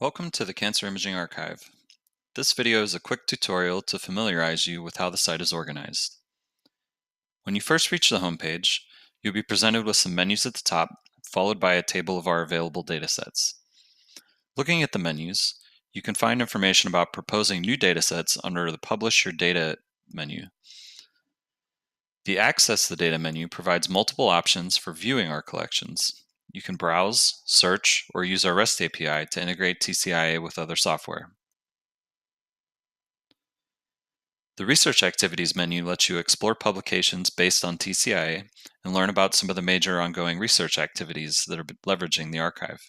Welcome to the Cancer Imaging Archive. This video is a quick tutorial to familiarize you with how the site is organized. When you first reach the homepage, you'll be presented with some menus at the top, followed by a table of our available datasets. Looking at the menus, you can find information about proposing new datasets under the Publish Your Data menu. The Access the Data menu provides multiple options for viewing our collections. You can browse, search, or use our REST API to integrate TCIA with other software. The Research Activities menu lets you explore publications based on TCIA and learn about some of the major ongoing research activities that are leveraging the archive.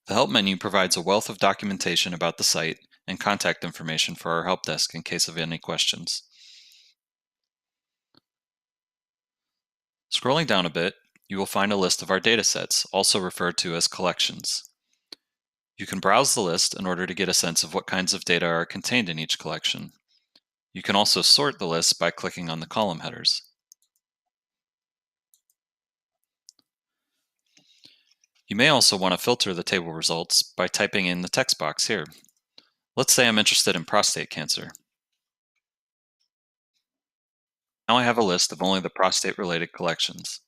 The Help menu provides a wealth of documentation about the site and contact information for our help desk in case of any questions. Scrolling down a bit, you will find a list of our datasets, also referred to as collections. You can browse the list in order to get a sense of what kinds of data are contained in each collection. You can also sort the list by clicking on the column headers. You may also want to filter the table results by typing in the text box here. Let's say I'm interested in prostate cancer. Now I have a list of only the prostate-related collections.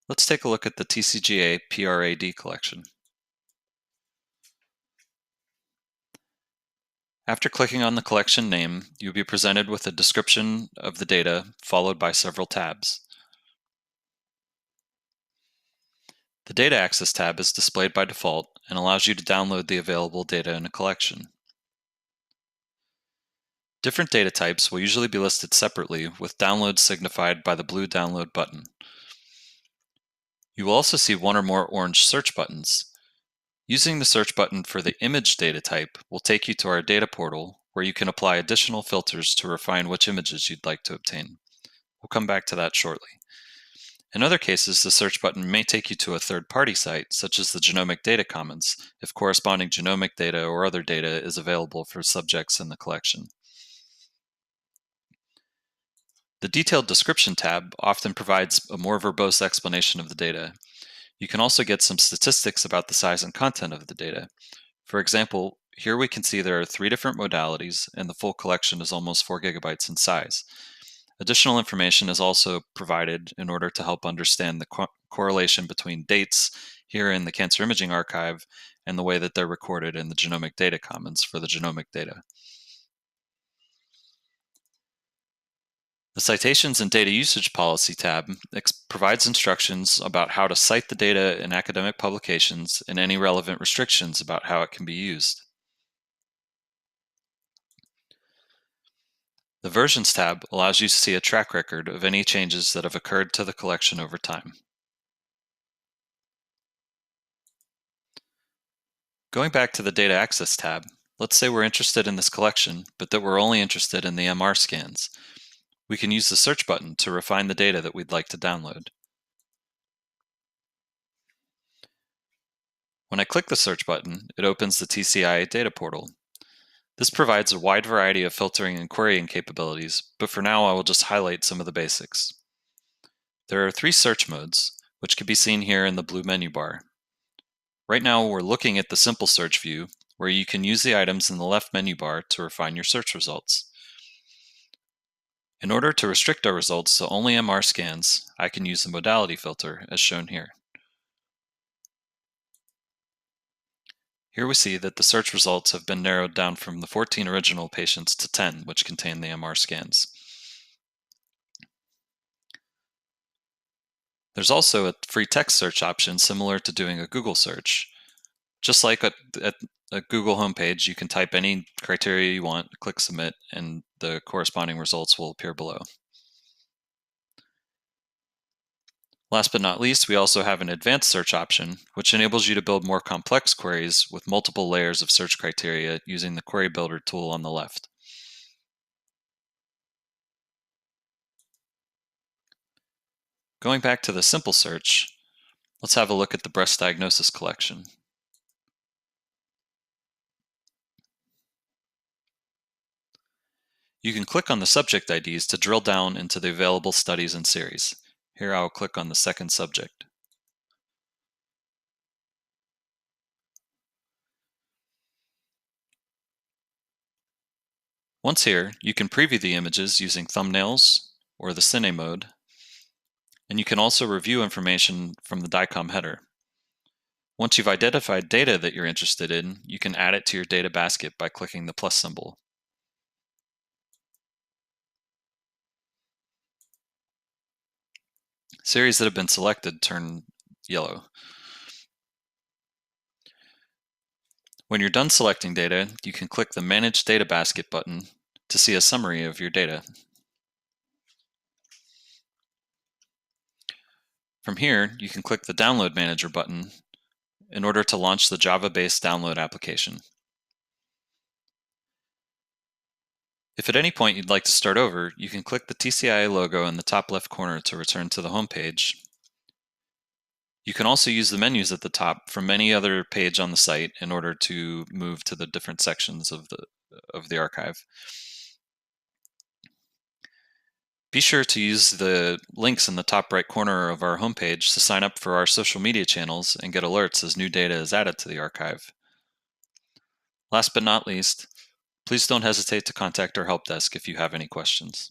Let's take a look at the TCGA PRAD collection. After clicking on the collection name, you'll be presented with a description of the data, followed by several tabs. The Data Access tab is displayed by default and allows you to download the available data in a collection. Different data types will usually be listed separately, with downloads signified by the blue download button. You will also see one or more orange search buttons. Using the search button for the image data type will take you to our data portal, where you can apply additional filters to refine which images you'd like to obtain. We'll come back to that shortly. In other cases, the search button may take you to a third-party site, such as the Genomic Data Commons, if corresponding genomic data or other data is available for subjects in the collection. The Detailed Description tab often provides a more verbose explanation of the data. You can also get some statistics about the size and content of the data. For example, here we can see there are 3 different modalities, and the full collection is almost 4 gigabytes in size. Additional information is also provided in order to help understand the correlation between dates here in the Cancer Imaging Archive and the way that they're recorded in the Genomic Data Commons for the genomic data. The Citations and Data Usage Policy tab provides instructions about how to cite the data in academic publications and any relevant restrictions about how it can be used. The Versions tab allows you to see a track record of any changes that have occurred to the collection over time. Going back to the Data Access tab, let's say we're interested in this collection, but that we're only interested in the MR scans. We can use the search button to refine the data that we'd like to download. When I click the search button, it opens the TCIA data portal. This provides a wide variety of filtering and querying capabilities, but for now I will just highlight some of the basics. There are 3 search modes, which can be seen here in the blue menu bar. Right now we're looking at the simple search view, where you can use the items in the left menu bar to refine your search results. In order to restrict our results to only MR scans, I can use the modality filter as shown here. Here we see that the search results have been narrowed down from the 14 original patients to 10, which contain the MR scans. There's also a free text search option similar to doing a Google search. Just like at a Google homepage, you can type any criteria you want, click submit, and the corresponding results will appear below. Last but not least, we also have an advanced search option, which enables you to build more complex queries with multiple layers of search criteria using the Query Builder tool on the left. Going back to the simple search, let's have a look at the breast diagnosis collection. You can click on the subject IDs to drill down into the available studies and series. Here I will click on the second subject. Once here, you can preview the images using thumbnails or the Cine mode, and you can also review information from the DICOM header. Once you've identified data that you're interested in, you can add it to your data basket by clicking the plus symbol. Series that have been selected turn yellow. When you're done selecting data, you can click the Manage Data Basket button to see a summary of your data. From here, you can click the Download Manager button in order to launch the Java-based download application. If at any point you'd like to start over, you can click the TCIA logo in the top left corner to return to the home page. You can also use the menus at the top from any other page on the site in order to move to the different sections of the archive. Be sure to use the links in the top right corner of our homepage to sign up for our social media channels and get alerts as new data is added to the archive. Last but not least, please don't hesitate to contact our help desk if you have any questions.